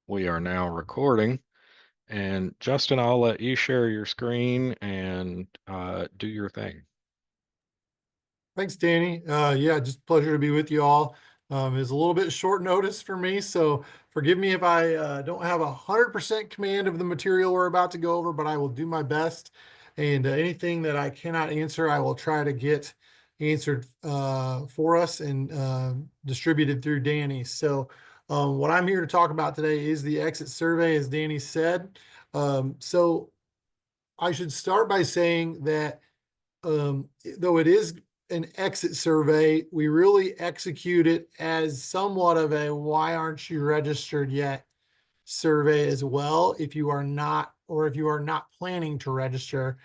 We are now recording. And Justin, I'll let you share your screen and do your thing. Thanks, Danny. Yeah, just pleasure to be with you all. It's a little bit short notice for me, so forgive me if I don't have 100% command of the material we're about to go over, but I will do my best. And anything that I cannot answer, I will try to get answered for us and distributed through Danny. So, what I'm here to talk about today is the exit survey, as Danny said. So, I should start by saying that though it is an exit survey, we really execute it as somewhat of a why aren't you registered yet survey as well. If you are not, or if you are not planning to register,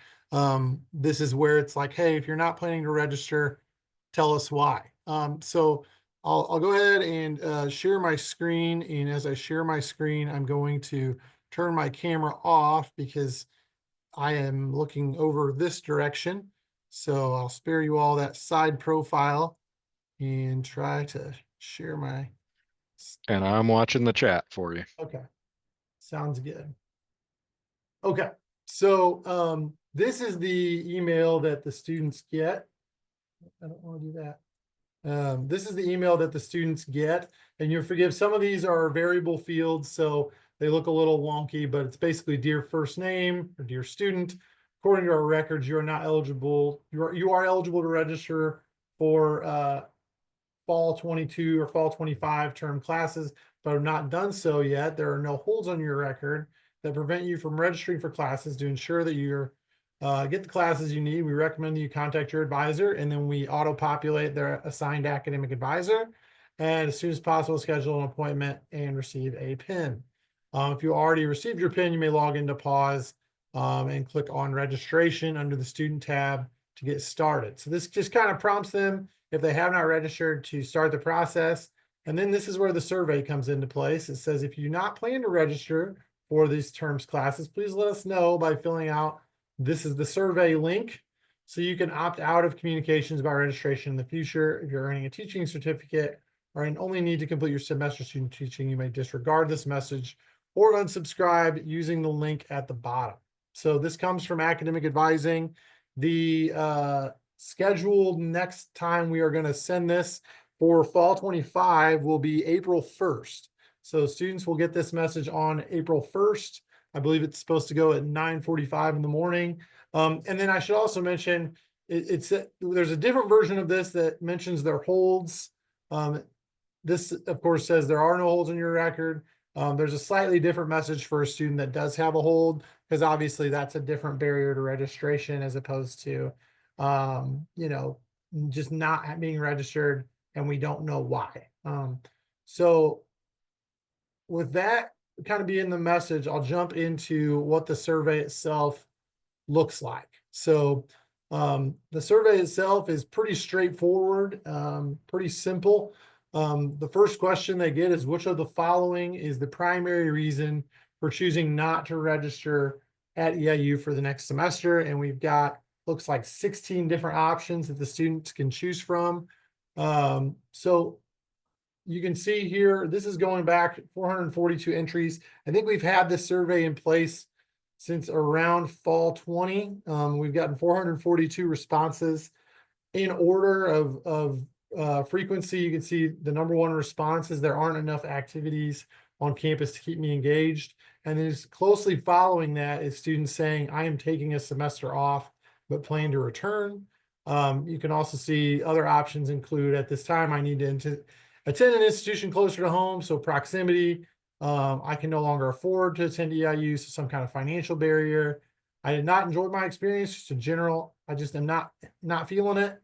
this is where it's like, hey, if you're not planning to register, tell us why. So I'll go ahead and share my screen. And as I share my screen, I'm going to turn my camera off because I am looking over this direction. So I'll spare you all that side profile and try to share my, And I'm watching the chat for you. okay, sounds good. Okay, so this is the email that the students get. I don't want to do that. This is the email that the students get, and you'll forgive, some of these are variable fields, so they look a little wonky, but it's basically dear first name or dear student. According to our records, you are not eligible. You are eligible to register for fall 22 or fall 25 term classes, but have not done so yet. There are no holds on your record that prevent you from registering for classes. To ensure that you're get the classes you need, we recommend that you contact your advisor, and then we auto-populate their assigned academic advisor. And as soon as possible, schedule an appointment and receive a PIN. If you already received your PIN, you may log into Pause and click on registration under the student tab to get started. So this just kind of prompts them, if they have not registered, to start the process. And then this is where the survey comes into place. It says, if you do not plan to register for these terms classes, please let us know by filling out, this is the survey link. So you can opt out of communications about registration in the future. If you're earning a teaching certificate or only need to complete your semester student teaching, you may disregard this message or unsubscribe using the link at the bottom. So this comes from academic advising. The scheduled next time we are going to send this for fall 25 will be April 1st. So students will get this message on April 1st. I believe it's supposed to go at 9:45 in the morning. And then I should also mention, there's a different version of this that mentions their holds. This, of course, says there are no holds in your record. There's a slightly different message for a student that does have a hold, because obviously that's a different barrier to registration as opposed to, just not being registered and we don't know why. So with that kind of being the message, I'll jump into what the survey itself looks like. So the survey itself is pretty straightforward, pretty simple. The first question they get is, which of the following is the primary reason for choosing not to register at EIU for the next semester? And we've got, looks like 16 different options that the students can choose from. So you can see here, this is going back 442 entries. I think we've had this survey in place since around fall 20. We've gotten 442 responses in order of frequency. You can see the number one response is there aren't enough activities on campus to keep me engaged. And then closely following that is students saying, I am taking a semester off, but plan to return. You can also see other options include, at this time, I need to attend an institution closer to home, so proximity. I can no longer afford to attend EIU, so some kind of financial barrier. I did not enjoy my experience, just in general. I just am not feeling it.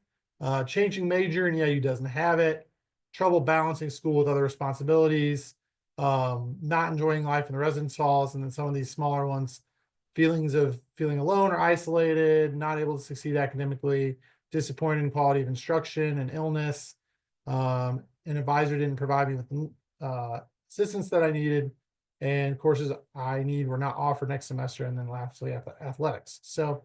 Changing major and EIU doesn't have it. Trouble balancing school with other responsibilities. Not enjoying life in the residence halls, and then some of these smaller ones, feelings of feeling alone or isolated, not able to succeed academically, disappointed in quality of instruction, and illness. An advisor didn't provide me with assistance that I needed, and courses I need were not offered next semester, and then lastly, athletics. So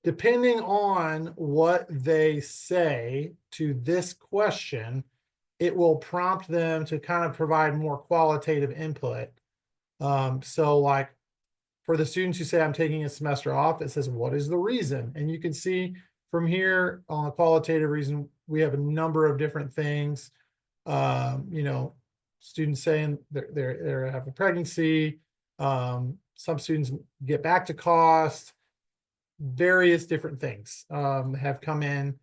depending on what they say to this question, it will prompt them to kind of provide more qualitative input. So like for the students who say I'm taking a semester off, it says, what is the reason? And you can see from here on the qualitative reason, we have a number of different things. You know, students saying they have a pregnancy. Some students get back to cost. Various different things have come in.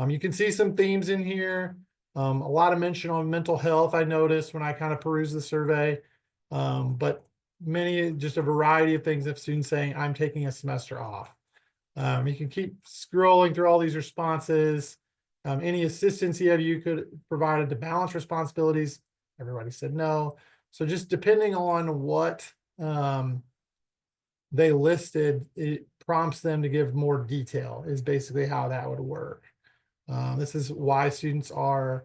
You can see some themes in here. A lot of mention on mental health, I noticed when I kind of perused the survey. But many, just a variety of things of students saying, I'm taking a semester off. You can keep scrolling through all these responses. Any assistance you could provide to balance responsibilities. Everybody said no. So just depending on what they listed, it prompts them to give more detail is basically how that would work. This is why students are,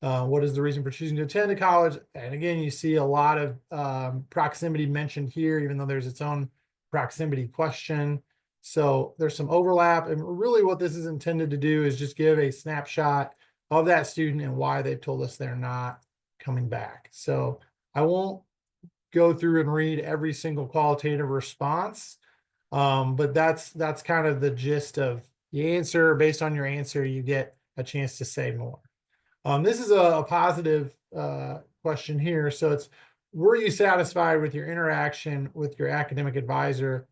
what is the reason for choosing to attend a college? And again, you see a lot of proximity mentioned here, even though there's its own proximity question. So there's some overlap. And really what this is intended to do is just give a snapshot of that student and why they've told us they're not coming back. So I won't go through and read every single qualitative response. But that's kind of the gist of the answer. Based on your answer, you get a chance to say more. This is a positive question here. So it's, were you satisfied with your interaction with your academic advisor?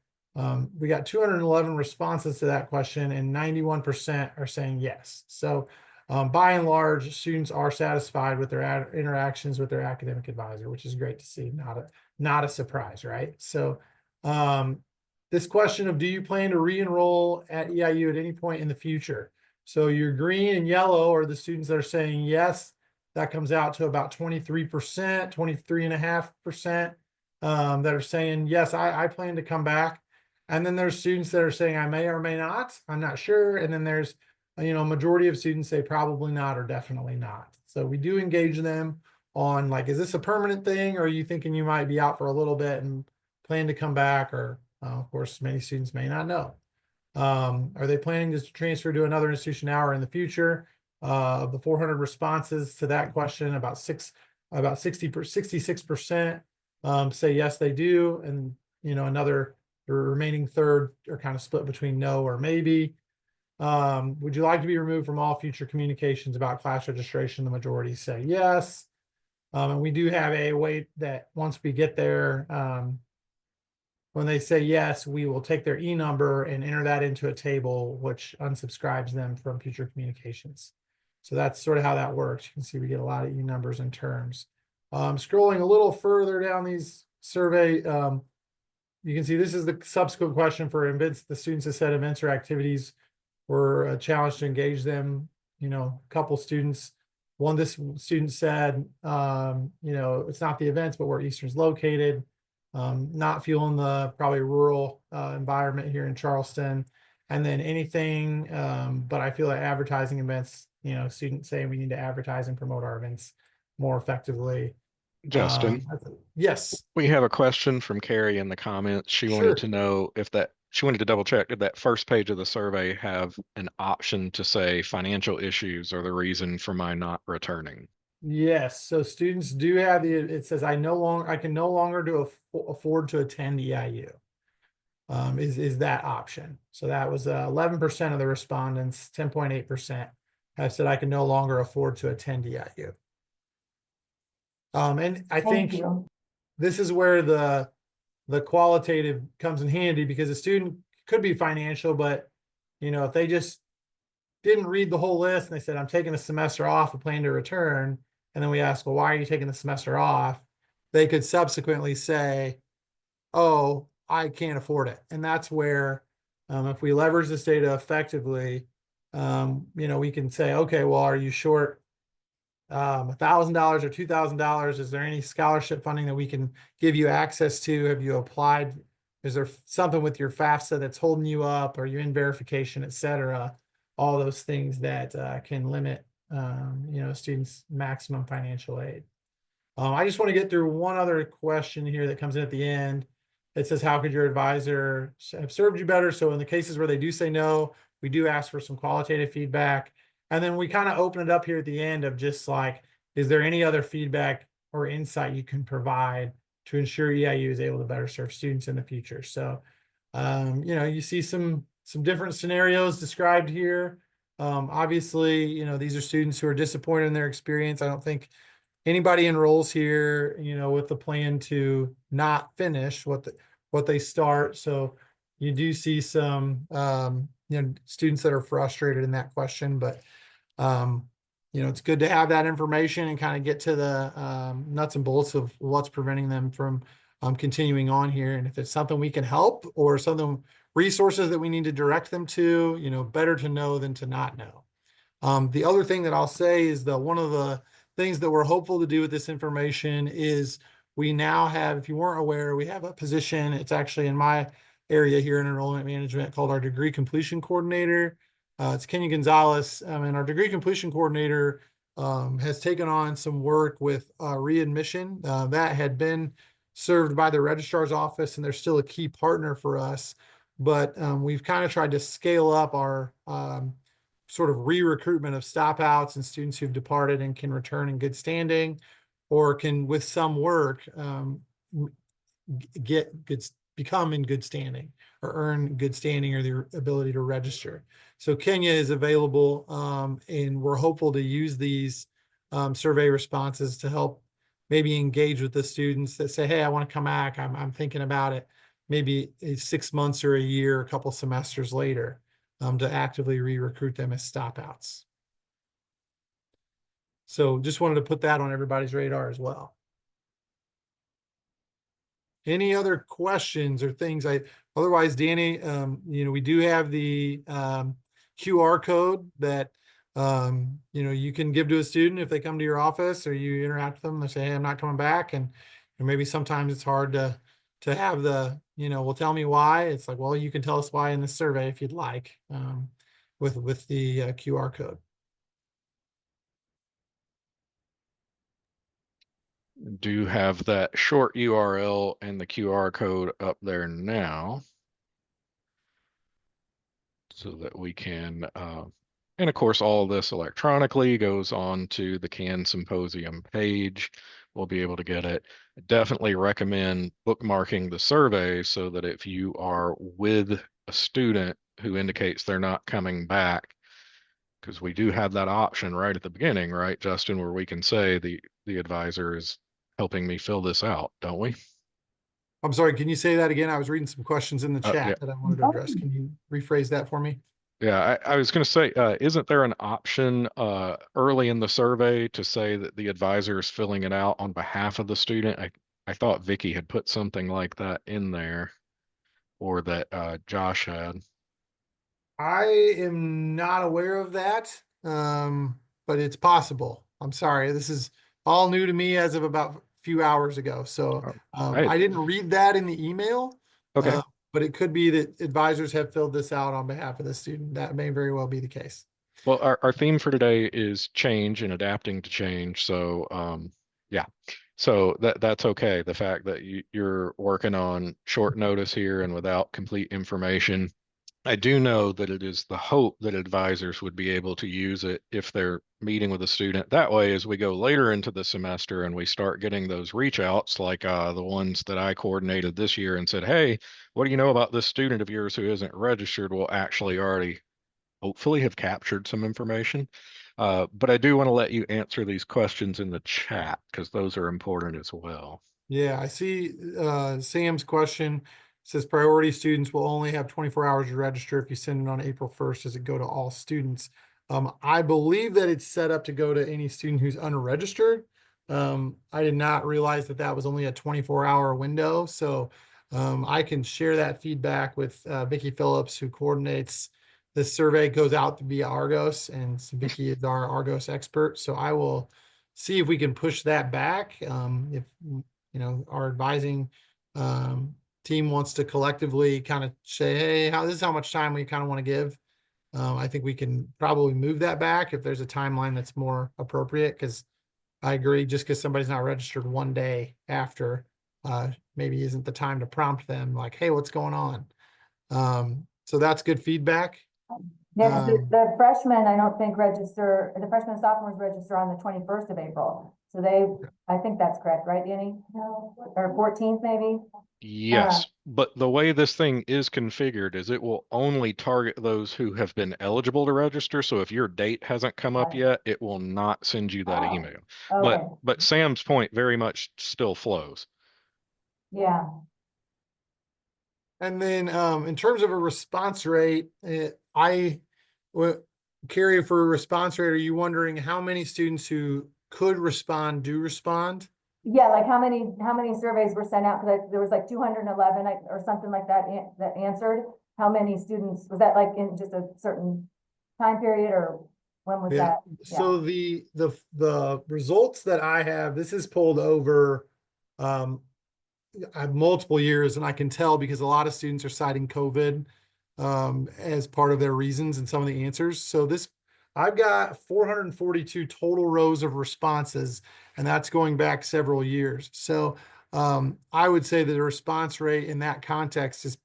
We got 211 responses to that question, and 91% are saying yes. So by and large, students are satisfied with their interactions with their academic advisor, which is great to see. Not a surprise, right? So this question of, do you plan to re-enroll at EIU at any point in the future? So your green and yellow are the students that are saying yes. That comes out to about 23%, 23.5% that are saying, yes, I plan to come back. And then there's students that are saying, I may or may not, I'm not sure. And then there's, majority of students say probably not or definitely not. So we do engage them on like, is this a permanent thing? Or are you thinking you might be out for a little bit and plan to come back? Or of course, many students may not know. Are they planning to transfer to another institution now or in the future? Of the 400 responses to that question, about 66% say yes, they do. And, the remaining third are kind of split between no or maybe. Would you like to be removed from all future communications about class registration? The majority say yes. And we do have a way that once we get there, when they say yes, we will take their e-number and enter that into a table, which unsubscribes them from future communications. So that's sort of how that works. You can see we get a lot of e-numbers and terms. Scrolling a little further down these survey, you can see this is the subsequent question for events. The students have said events or activities were a challenge to engage them. A couple students, this student said, it's not the events, but where Eastern's located. Not feeling the probably rural environment here in Charleston. And then anything, but I feel like advertising events, students saying we need to advertise and promote our events more effectively. Justin, Yes, we have a question from Carrie in the comments. She wanted sure. to know if she wanted to double check, did that first page of the survey have an option to say financial issues are the reason for my not returning? Yes, so students do have it says I can no longer afford to attend EIU. Is that option. So that was 11% of the respondents, 10.8% have said I can no longer afford to attend EIU. And I think this is where the qualitative comes in handy, because a student could be financial, but if they just didn't read the whole list and they said, I'm taking a semester off, I plan to return. And then we ask, well, why are you taking the semester off? They could subsequently say, oh, I can't afford it. And that's where, if we leverage this data effectively, we can say, okay, well, are you short $1,000 or $2,000? Is there any scholarship funding that we can give you access to? Have you applied? Is there something with your FAFSA that's holding you up? Are you in verification, et cetera? All those things that can limit, students' maximum financial aid. I just want to get through one other question here that comes in at the end. It says, how could your advisor have served you better? So in the cases where they do say no, we do ask for some qualitative feedback. And then we kind of open it up here at the end of just like, is there any other feedback or insight you can provide to ensure EIU is able to better serve students in the future? So, you see some different scenarios described here. Obviously, these are students who are disappointed in their experience. I don't think anybody enrolls here, with the plan to not finish what they start. So you do see some, students that are frustrated in that question, but um, it's good to have that information and kind of get to the nuts and bolts of what's preventing them from continuing on here. And if it's something we can help or something resources that we need to direct them to, better to know than to not know. The other thing that I'll say is that one of the things that we're hopeful to do with this information is we now have, if you weren't aware, we have a position. It's actually in my area here in enrollment management called our degree completion coordinator. It's Kenya Gonzalez, and our degree completion coordinator has taken on some work with readmission that had been served by the registrar's office, and they're still a key partner for us. But we've kind of tried to scale up our sort of re-recruitment of stop outs and students who've departed and can return in good standing, or can, with some work, become in good standing or earn good standing or the ability to register. So Kenya is available, and we're hopeful to use these survey responses to help maybe engage with the students that say, hey, I want to come back. I'm thinking about it. Maybe 6 months or a year, a couple semesters later, to actively re-recruit them as stop outs. So just wanted to put that on everybody's radar as well. Any other questions or things? Otherwise, Danny, we do have the QR code that you can give to a student if they come to your office or you interact with them. They say, hey, I'm not coming back. And maybe sometimes it's hard to have the, well, tell me why. It's like, well, you can tell us why in the survey if you'd like, with the QR code. Do have that short URL and the QR code up there now so that we can, and of course, all of this electronically goes on to the CAN Symposium page. We'll be able to get it. Definitely recommend bookmarking the survey so that if you are with a student who indicates they're not coming back, because we do have that option right at the beginning, right, Justin, where we can say the advisor is helping me fill this out, don't we? I'm sorry, can you say that again? I was reading some questions in the Yeah. chat that I wanted to address. Can you rephrase that for me? Yeah, I was going to say, isn't there an option early in the survey to say that the advisor is filling it out on behalf of the student? I thought Vicky had put something like that in there, or that Josh had. I am not aware of that, but it's possible. I'm sorry. This is all new to me as of about a few hours ago. So Oh, I I didn't read that in the email, okay. but it could be that advisors have filled this out on behalf of the student. That may very well be the case. Well, our theme for today is change and adapting to change. So yeah. So that's okay. The fact that you're working on short notice here and without complete information. I do know that it is the hope that advisors would be able to use it if they're meeting with a student. That way, as we go later into the semester and we start getting those reach outs, like the ones that I coordinated this year and said, hey, what do you know about this student of yours who isn't registered? We'll actually already hopefully have captured some information. But I do want to let you answer these questions in the chat because those are important as well. Yeah, I see Sam's question says priority students will only have 24 hours to register. If you send it on April 1st, does it go to all students? I believe that it's set up to go to any student who's unregistered. I did not realize that that was only a 24-hour window. So I can share that feedback with Vicki Phillips, who coordinates this survey. Goes out via Argos, and Vicki is our Argos expert. So I will see if we can push that back. If our advising team wants to collectively kind of say, hey, this is how much time we kind of want to give. I think we can probably move that back if there's a timeline that's more appropriate, because I agree, just because somebody's not registered one day after, maybe isn't the time to prompt them like, hey, what's going on? So that's good feedback. Yeah, because the freshmen, I don't think register, the freshmen and sophomores register on the 21st of April. So they, I think that's correct, right, Danny? No. Or 14th maybe? Uh, Yes, but the way this thing is configured is it will only target those who have been eligible to register. So if your date hasn't come up Got it. yet, it will not send you that Oh, email. But okay, but Sam's point very much still flows. yeah. And then in terms of a response rate, Carrie, for a response rate, are you wondering how many students who could respond do respond? Yeah, like how many surveys were sent out? Because there was like 211 or something like that that answered. How many students, was that like in just a certain time period or when was Yeah. that? Yeah, So the results that I have, this is pulled over um, I have multiple years, and I can tell because a lot of students are citing COVID as part of their reasons and some of the answers. So I've got 442 total rows of responses, and that's going back several years. So I would say that the response rate in that context is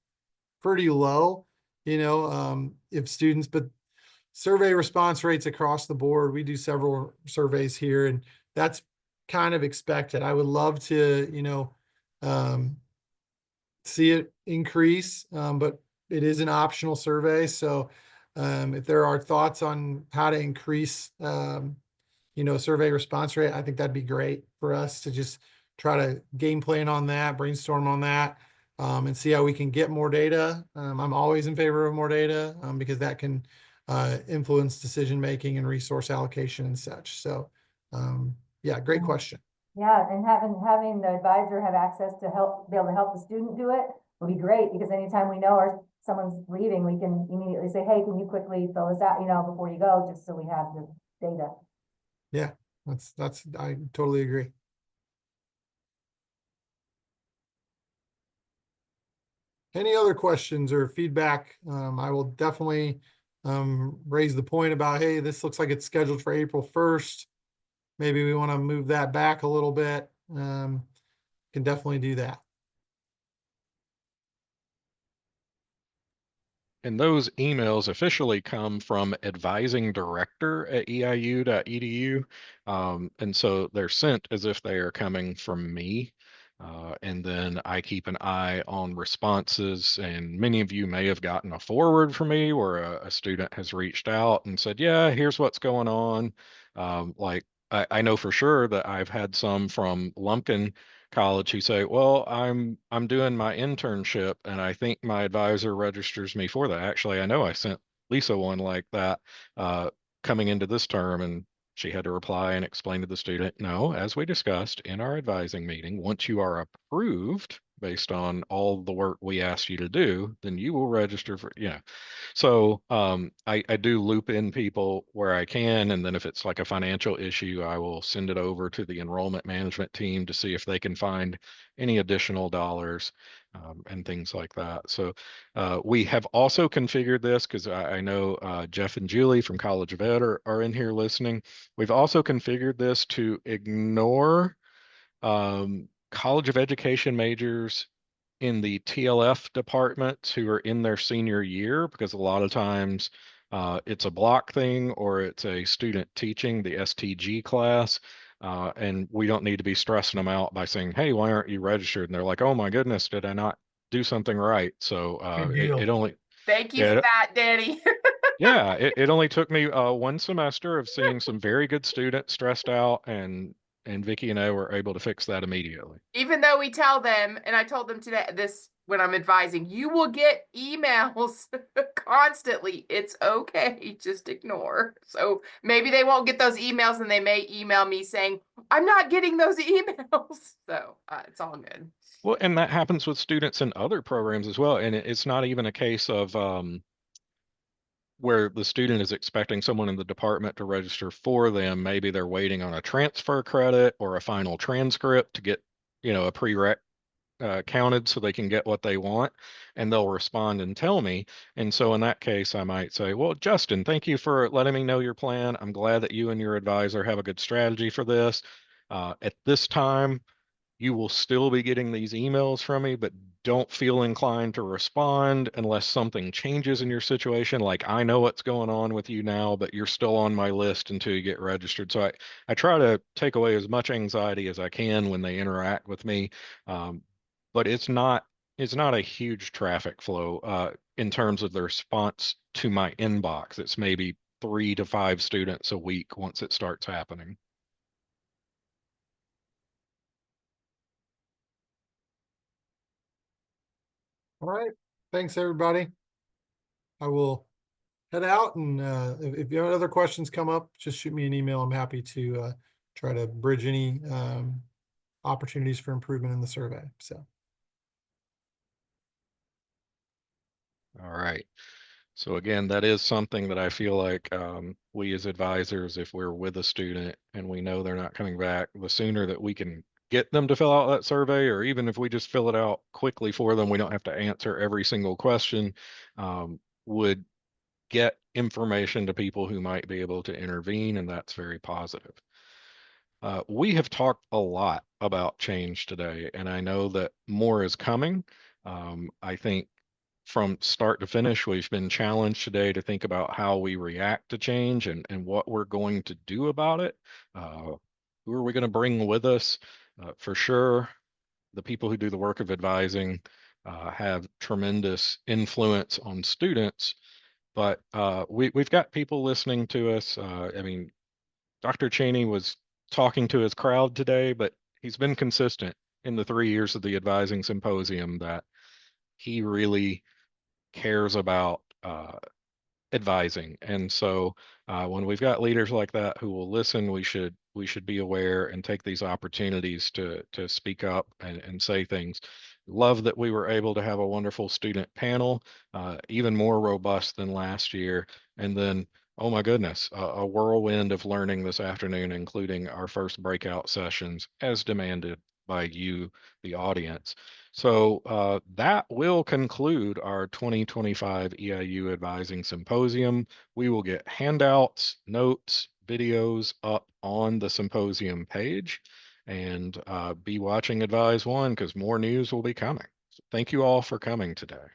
pretty low, if students, but survey response rates across the board, we do several surveys here, and that's kind of expected. I would love to, um, see it increase, but it is an optional survey. So if there are thoughts on how to increase, survey response rate, I think that'd be great for us to just try to game plan on that, brainstorm on that, and see how we can get more data. I'm always in favor of more data because that can influence decision making and resource allocation and such. So, yeah, great yeah. question. Yeah, and having the advisor have access to be able to help the student do it would be great, because anytime we know someone's leaving, we can immediately say, hey, can you quickly fill this out, before you go, just so we have the data. Yeah, I totally agree. Any other questions or feedback? I will definitely raise the point about, hey, this looks like it's scheduled for April 1st. Maybe we want to move that back a little bit. Can definitely do that. And those emails officially come from advising director at eiu.edu. And so they're sent as if they are coming from me. And then I keep an eye on responses. And many of you may have gotten a forward from me where a student has reached out and said, yeah, here's what's going on. Like I know for sure that I've had some from Lumpkin College who say, well, I'm doing my internship and I think my advisor registers me for that. Actually, I know I sent Lisa one like that uh, coming into this term, and she had to reply and explain to the student, no, as we discussed in our advising meeting, once you are approved based on all the work we asked you to do, then you will register for. So I do loop in people where I can, and then if it's like a financial issue, I will send it over to the enrollment management team to see if they can find any additional dollars and things like that. So we have also configured this because I know Jeff and Julie from College of Ed are in here listening. We've also configured this to ignore College of Education majors in the TLF departments who are in their senior year, because a lot of times it's a block thing or it's a student teaching the STG class. And we don't need to be stressing them out by saying, hey, why aren't you registered? And they're like, oh my goodness, did I not do something right? So Good it deal. only, Thank you for yeah, that, Danny. yeah, it only took me one semester of seeing some very good students stressed out, and Vicky and I were able to fix that immediately. Even though we tell them, and I told them today this when I'm advising, you will get emails constantly. It's okay, just ignore. So maybe they won't get those emails and they may email me saying, I'm not getting those emails. So it's all good. Well, and that happens with students in other programs as well. And it's not even a case of where the student is expecting someone in the department to register for them. Maybe they're waiting on a transfer credit or a final transcript to get, a prereq counted so they can get what they want, and they'll respond and tell me. And so in that case, I might say, well, Justin, thank you for letting me know your plan. I'm glad that you and your advisor have a good strategy for this. At this time, you will still be getting these emails from me, but don't feel inclined to respond unless something changes in your situation. Like I know what's going on with you now, but you're still on my list until you get registered. So I try to take away as much anxiety as I can when they interact with me. Um, but it's not a huge traffic flow in terms of the response to my inbox. It's maybe 3 to 5 students a week once it starts happening. All right. Thanks, everybody. I will head out, and if you have other questions come up, just shoot me an email. I'm happy to try to bridge any opportunities for improvement in the survey. So, All right. So again, that is something that I feel like we as advisors, if we're with a student and we know they're not coming back, the sooner that we can get them to fill out that survey, or even if we just fill it out quickly for them, we don't have to answer every single question, would get information to people who might be able to intervene, and that's very positive. We have talked a lot about change today, and I know that more is coming. I think from start to finish, we've been challenged today to think about how we react to change and what we're going to do about it. Uh, who are we going to bring with us? For sure, the people who do the work of advising have tremendous influence on students, but we've got people listening to us. I mean, Dr. Cheney was talking to his crowd today, but he's been consistent in the 3 years of the advising symposium that he really cares about advising. And so when we've got leaders like that who will listen, we should be aware and take these opportunities to speak up and say things. Love that we were able to have a wonderful student panel, even more robust than last year. And then, oh my goodness, a whirlwind of learning this afternoon, including our first breakout sessions as demanded by you, the audience. So that will conclude our 2025 EIU Advising Symposium. We will get handouts, notes, videos up on the symposium page, and be watching Advise One because more news will be coming. So thank you all for coming today.